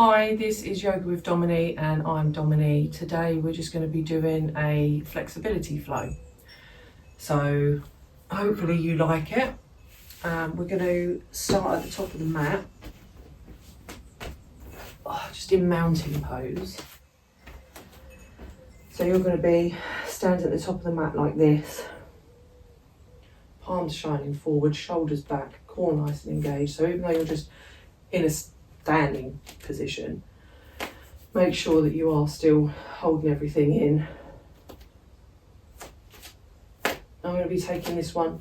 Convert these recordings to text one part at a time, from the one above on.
Hi, this is Yoga with Domini and I'm Domini. Today we're just going to be doing a flexibility flow. So hopefully you like it. We're going to start at the top of the mat, just in mountain pose. So you're going to be standing at the top of the mat like this, palms shining forward, shoulders back, core nice and engaged. So even though you're just in a standing position, make sure that you are still holding everything in. I'm going to be taking this one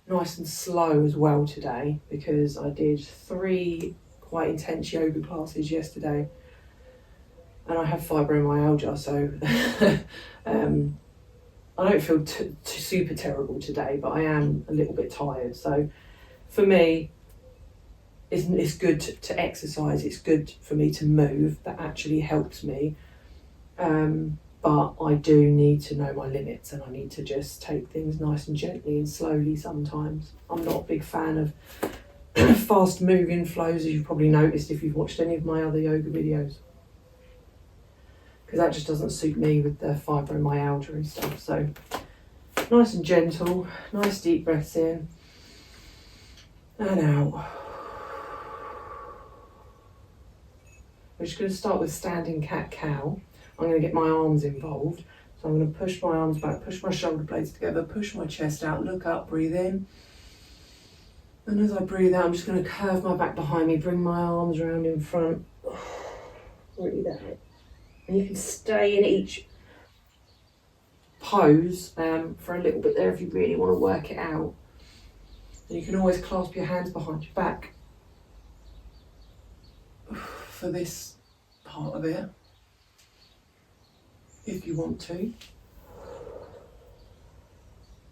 nice and slow as well today because I did 3 quite intense yoga classes yesterday and I have fibromyalgia, so I don't feel super terrible today, but I am a little bit tired. So for me, it's good to exercise, it's good for me to move, that actually helps me. But I do need to know my limits and I need to just take things nice and gently and slowly sometimes. I'm not a big fan of fast moving flows, as you've probably noticed if you've watched any of my other yoga videos, because that just doesn't suit me with the fibromyalgia and stuff. So nice and gentle, nice deep breaths in and out. We're just going to start with standing cat-cow. I'm going to get my arms involved. So I'm going to push my arms back, push my shoulder blades together, push my chest out, look up, breathe in. And as I breathe out, I'm just going to curve my back behind me, bring my arms around in front. Breathe out. And you can stay in each pose for a little bit there if you really want to work it out. And you can always clasp your hands behind your back for this part of it, if you want to.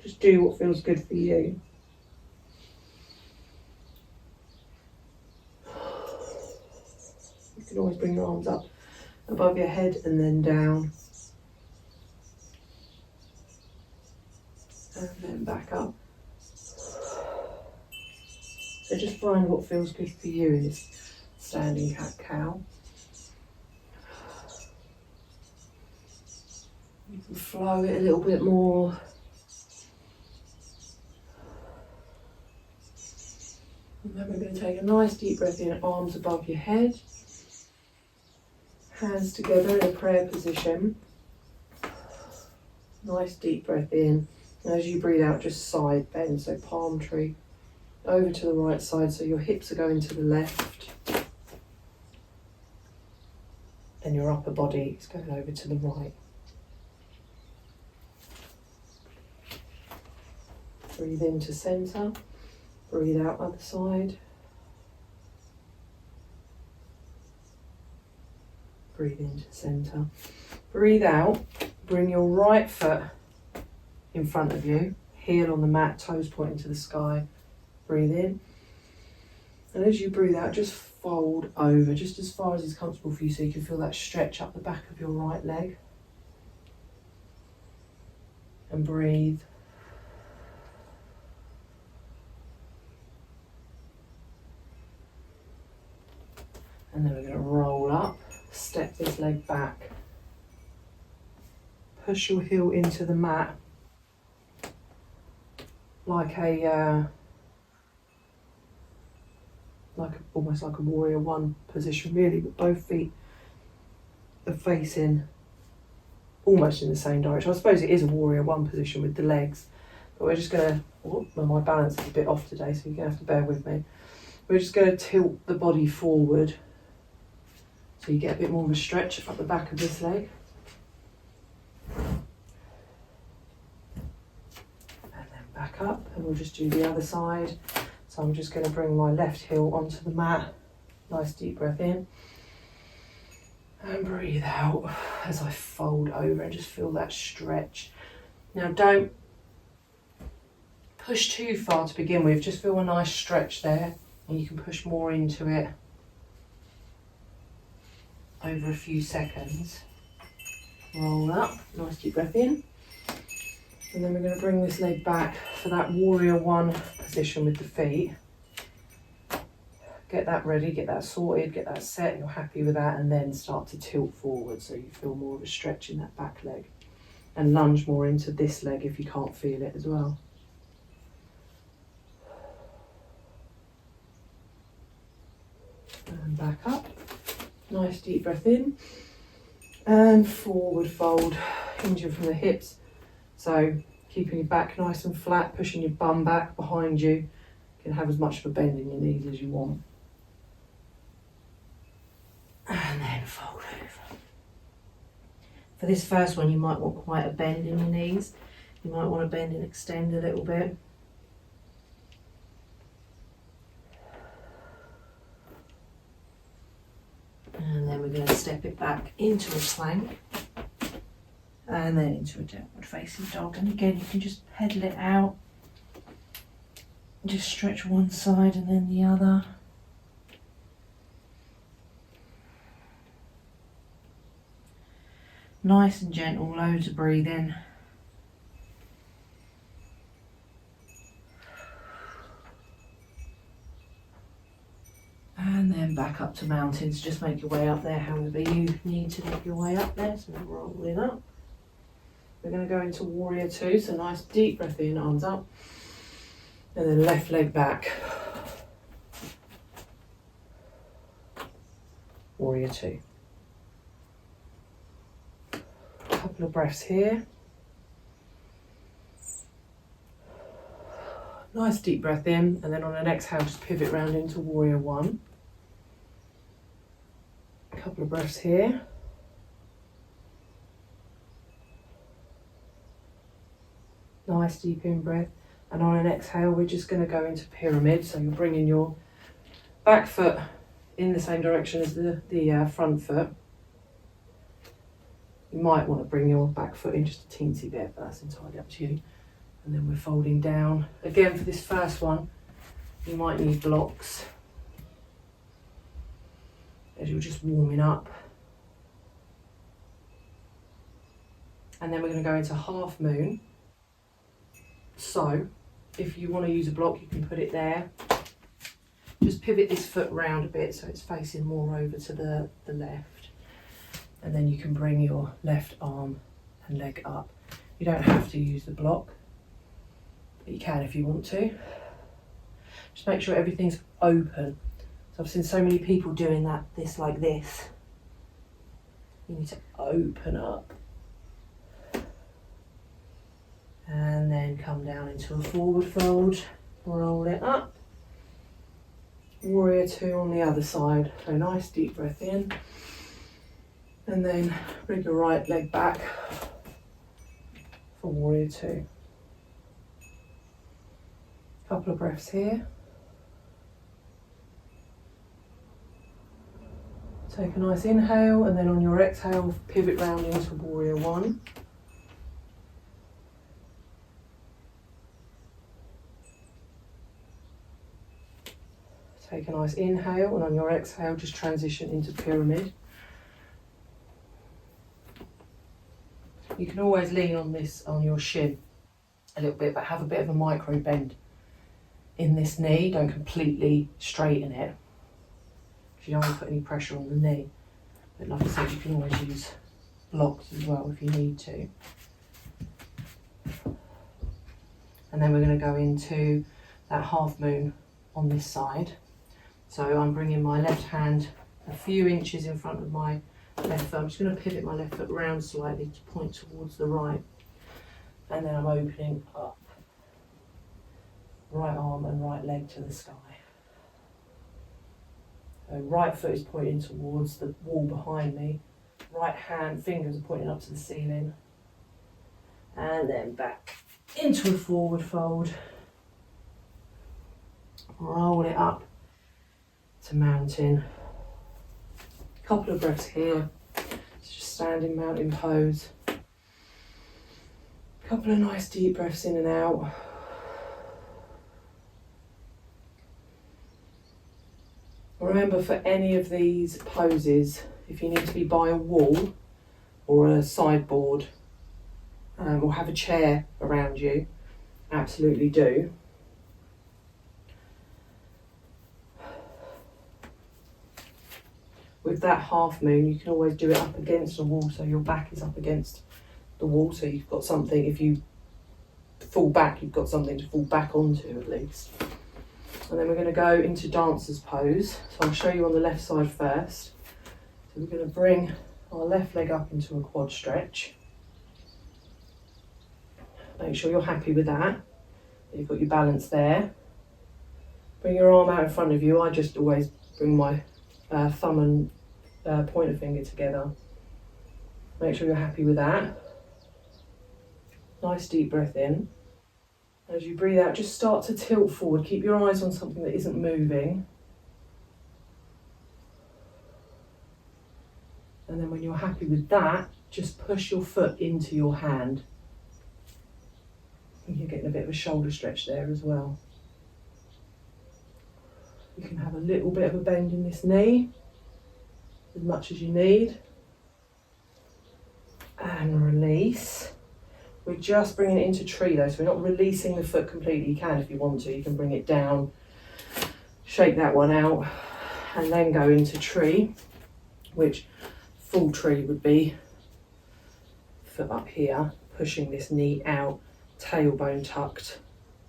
Just do what feels good for you. You can always bring your arms up above your head and then down. And then back up. So just find what feels good for you in this standing cat-cow. You can flow it a little bit more. And then we're going to take a nice deep breath in, arms above your head. Hands together in a prayer position. Nice deep breath in. And as you breathe out, just side bend, so palm tree over to the right side, so your hips are going to the left. And your upper body is going over to the right. Breathe into centre, breathe out other side. Breathe into centre. Breathe out, bring your right foot in front of you, heel on the mat, toes pointing to the sky. Breathe in. And as you breathe out, just fold over, just as far as is comfortable for you, so you can feel that stretch up the back of your right leg. And breathe. And then we're going to roll up, step this leg back. Push your heel into the mat like almost like a warrior one position really, but both feet are facing almost in the same direction. I suppose it is a warrior one position with the legs, but we're just going to, well, my balance is a bit off today, so you're going to have to bear with me. We're just going to tilt the body forward so you get a bit more of a stretch up the back of this leg. And then back up, and we'll just do the other side. So I'm just going to bring my left heel onto the mat. Nice deep breath in. And breathe out as I fold over and just feel that stretch. Now don't push too far to begin with, just feel a nice stretch there, and you can push more into it over a few seconds. Roll up, nice deep breath in. And then we're going to bring this leg back for that warrior one position with the feet. get that ready, get that sorted, get that set, you're happy with that, and then start to tilt forward so you feel more of a stretch in that back leg. And lunge more into this leg if you can't feel it as well. And back up. Nice deep breath in. And forward fold, hinging from the hips. So keeping your back nice and flat, pushing your bum back behind you. You can have as much of a bend in your knees as you want. And then fold over. For this first one, you might want quite a bend in your knees. You might want to bend and extend a little bit. And then we're going to step it back into a plank. And then into a downward facing dog. And again, you can just pedal it out. Just stretch one side and then the other. Nice and gentle, loads of breathing. And then back up to mountains. Just make your way up there however you need to make your way up there. So roll it up. We're going to go into warrior two. So nice deep breath in, arms up. And then left leg back. Warrior two. Couple of breaths here. Nice deep breath in, and then on an exhale just pivot round into warrior one. A couple of breaths here. Nice deep in breath, and on an exhale we're just going to go into pyramid. So you're bringing your back foot in the same direction as the front foot. You might want to bring your back foot in just a teensy bit, but that's entirely up to you. And then we're folding down. Again, for this first one, you might need blocks as you're just warming up. And then we're going to go into half moon. So, if you want to use a block, you can put it there. Just pivot this foot round a bit so it's facing more over to the left. And then you can bring your left arm and leg up. You don't have to use the block, but you can if you want to. Just make sure everything's open. So I've seen so many people doing this like this. You need to open up. And then come down into a forward fold, roll it up. Warrior two on the other side. So nice deep breath in. And then bring your right leg back for warrior two. Couple of breaths here. Take a nice inhale, and then on your exhale, pivot round into warrior one. Take a nice inhale, and on your exhale, just transition into pyramid. You can always lean on your shin a little bit, but have a bit of a micro bend in this knee. Don't completely straighten it, because you don't want to put any pressure on the knee. But like I said, you can always use blocks as well if you need to. And then we're going to go into that half moon on this side. So I'm bringing my left hand a few inches in front of my left foot. I'm just going to pivot my left foot round slightly to point towards the right. And then I'm opening up. Right arm and right leg to the sky. So right foot is pointing towards the wall behind me. Right hand, fingers are pointing up to the ceiling. And then back into a forward fold. Roll it up to mountain. Couple of breaths here. It's just standing mountain pose. Couple of nice deep breaths in and out. Remember, for any of these poses, if you need to be by a wall or a sideboard or have a chair around you, absolutely do. that half moon, you can always do it up against the wall, so your back is up against the wall, so you've got something, if you fall back, you've got something to fall back onto at least. And then we're going to go into dancer's pose. So I'll show you on the left side first. So we're going to bring our left leg up into a quad stretch. Make sure you're happy with that. You've got your balance there. Bring your arm out in front of you. I just always bring my thumb and pointer finger together. Make sure you're happy with that. Nice deep breath in. As you breathe out, just start to tilt forward. Keep your eyes on something that isn't moving. And then when you're happy with that, just push your foot into your hand. And you're getting a bit of a shoulder stretch there as well. You can have a little bit of a bend in this knee, as much as you need. And release. We're just bringing it into tree though, so we're not releasing the foot completely. You can if you want to, you can bring it down, shake that one out, and then go into tree, which full tree would be foot up here, pushing this knee out, tailbone tucked,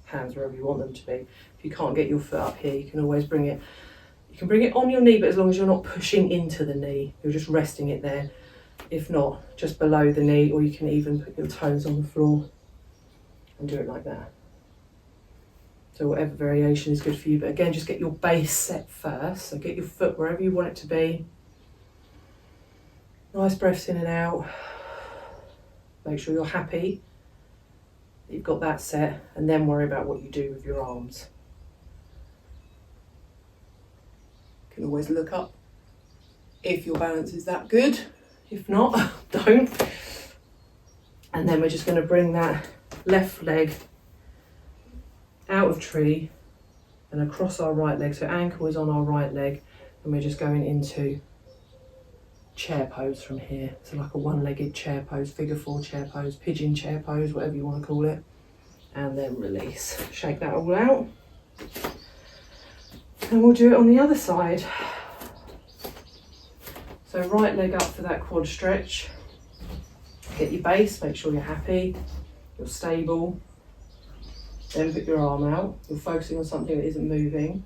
hands wherever you want them to be. If you can't get your foot up here, you can always bring it, you can bring it on your knee, but as long as you're not pushing into the knee, you're just resting it there. If not, just below the knee, or you can even put your toes on the floor and do it like that. So whatever variation is good for you, but again, just get your base set first. So get your foot wherever you want it to be. Nice breaths in and out. Make sure you're happy that you've got that set, and then worry about what you do with your arms. You can always look up if your balance is that good. If not, don't. And then we're just going to bring that left leg out of tree and across our right leg. So ankle is on our right leg, and we're just going into chair pose from here. So like a one-legged chair pose, figure four chair pose, pigeon chair pose, whatever you want to call it. And then release. Shake that all out. And we'll do it on the other side. So right leg up for that quad stretch. Get your base, make sure you're happy, you're stable. Then put your arm out. You're focusing on something that isn't moving.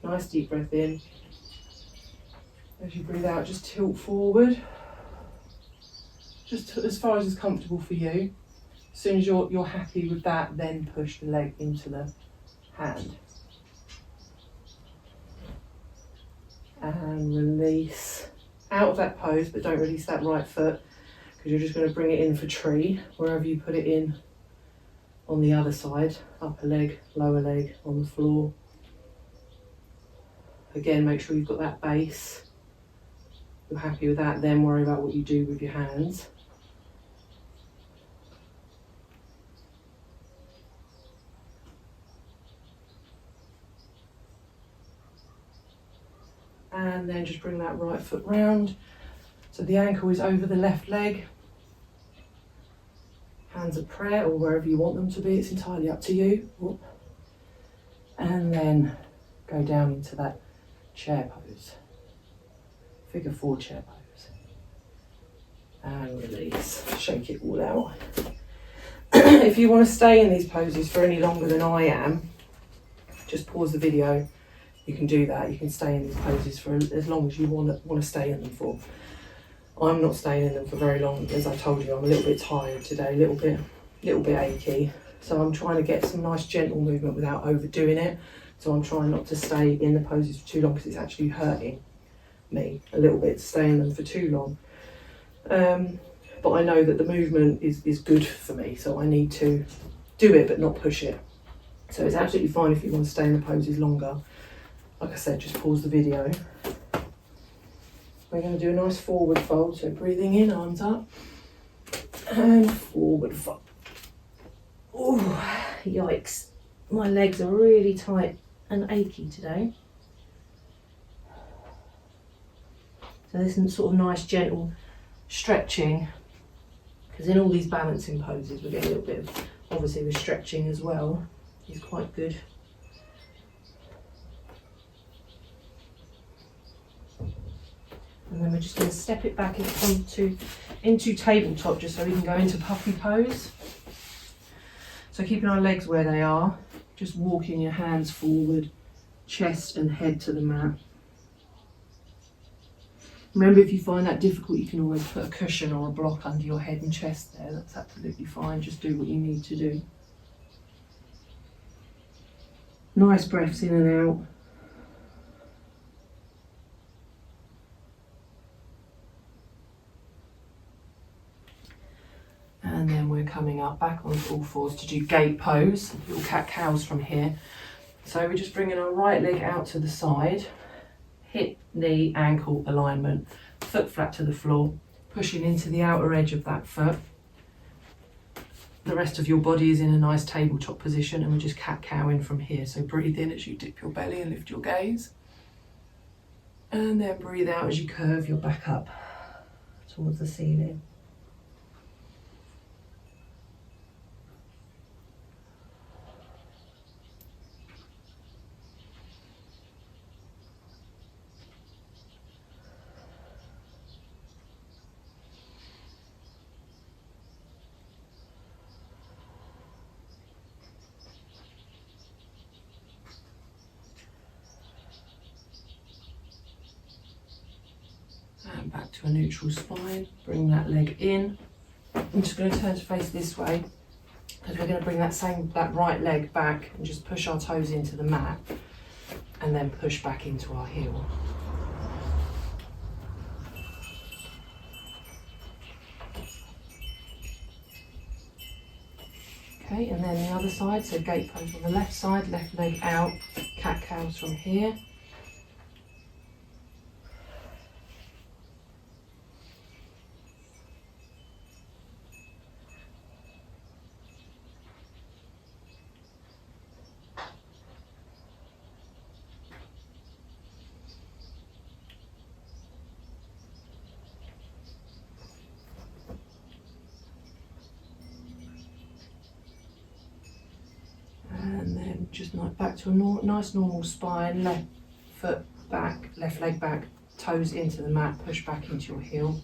Nice deep breath in. As you breathe out, just tilt forward. Just as far as is comfortable for you. As soon as you're happy with that, then push the leg into the hand. And release. Out of that pose, but don't release that right foot, because you're just going to bring it in for tree, wherever you put it in on the other side, upper leg, lower leg on the floor. Again, make sure you've got that base. You're happy with that, then worry about what you do with your hands. And then just bring that right foot round. So the ankle is over the left leg. Hands at prayer, or wherever you want them to be, it's entirely up to you. Whoop. And then go down into that chair pose. Figure four chair pose. And release. Shake it all out. If you want to stay in these poses for any longer than I am, just pause the video. You can do that. You can stay in these poses for as long as you want to stay in them for. I'm not staying in them for very long. As I told you, I'm a little bit tired today, a little bit achy. So I'm trying to get some nice gentle movement without overdoing it. So I'm trying not to stay in the poses for too long, because it's actually hurting me a little bit to stay in them for too long. But I know that the movement is good for me, so I need to do it but not push it. So it's absolutely fine if you want to stay in the poses longer. Like I said, just pause the video. We're going to do a nice forward fold, so breathing in, arms up, and forward fold. Oh, yikes. My legs are really tight and achy today. So this is sort of nice, gentle stretching, because in all these balancing poses, we're getting a little bit of, obviously the stretching as well is quite good. And then we're just going to step it back into tabletop, just so we can go into puppy pose. So keeping our legs where they are, just walking your hands forward, chest and head to the mat. Remember, if you find that difficult, you can always put a cushion or a block under your head and chest there. That's absolutely fine. Just do what you need to do. Nice breaths in and out. And then we're coming up back onto all fours to do gate pose, little cat-cows from here. So we're just bringing our right leg out to the side, hip, knee, ankle alignment, foot flat to the floor, pushing into the outer edge of that foot. The rest of your body is in a nice tabletop position, and we're just cat-cowing from here. So breathe in as you dip your belly and lift your gaze. And then breathe out as you curve your back up towards the ceiling. And back to a neutral spine, bring that leg in. I'm just going to turn to face this way, because we're going to bring that right leg back and just push our toes into the mat, and then push back into our heel. Okay, and then the other side, so gate pose on the left side, left leg out, cat-cows from here. And then just back to a nice normal spine, left foot back, left leg back, toes into the mat, push back into your heel.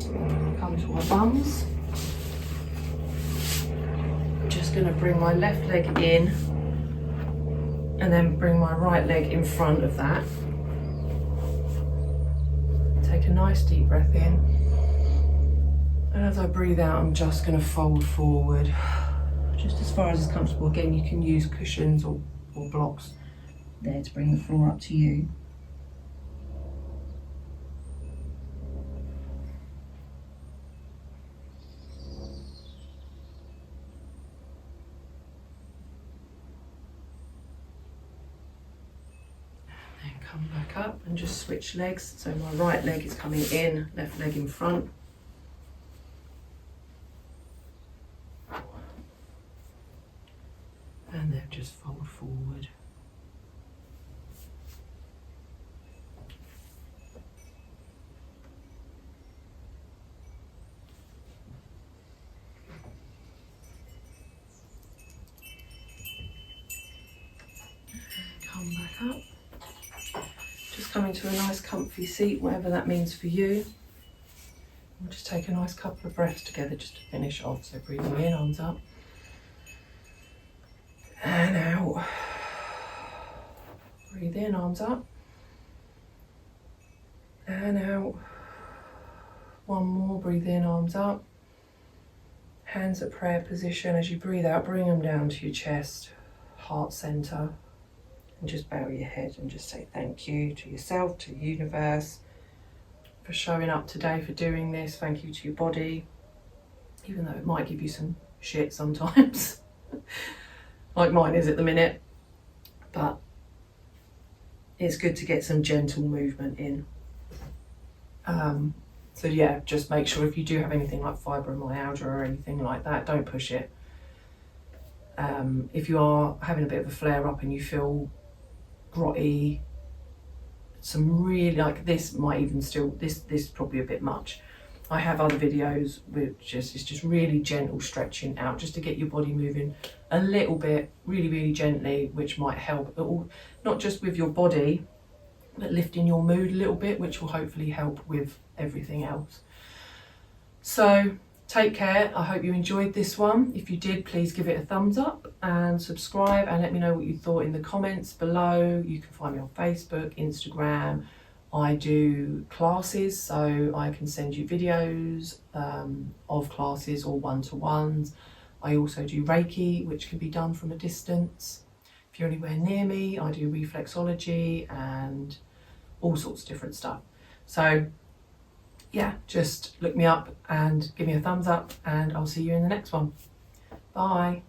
And then come to our bums. I'm just going to bring my left leg in, and then bring my right leg in front of that. Take a nice deep breath in. And as I breathe out, I'm just going to fold forward, just as far as is comfortable. Again, you can use cushions or blocks there to bring the floor up to you. Come back up and just switch legs. So my right leg is coming in, left leg in front. And then just fold forward. Come back up. Just coming to a nice comfy seat, whatever that means for you. We'll just take a nice couple of breaths together just to finish off. So breathing in, arms up. And out. Breathe in, arms up. And out. One more, breathe in, arms up. Hands at prayer position. As you breathe out, bring them down to your chest, heart center. And just bow your head and just say thank you to yourself, to the universe, for showing up today, for doing this. Thank you to your body, even though it might give you some shit sometimes, like mine is at the minute. But it's good to get some gentle movement in. So yeah, just make sure if you do have anything like fibromyalgia or anything like that, don't push it. If you are having a bit of a flare up and you feel grotty, some really, like this might even still, this is probably a bit much. I have other videos which is just really gentle stretching out, just to get your body moving a little bit, really gently, which might help, not just with your body, but lifting your mood a little bit, which will hopefully help with everything else. So take care. I hope you enjoyed this one. If you did, please give it a thumbs up and subscribe, and let me know what you thought in the comments below. You can find me on Facebook, Instagram. I do classes, so I can send you videos of classes or one-to-ones. I also do Reiki, which can be done from a distance. If you're anywhere near me, I do reflexology and all sorts of different stuff. So yeah, just look me up and give me a thumbs up, and I'll see you in the next one. Bye.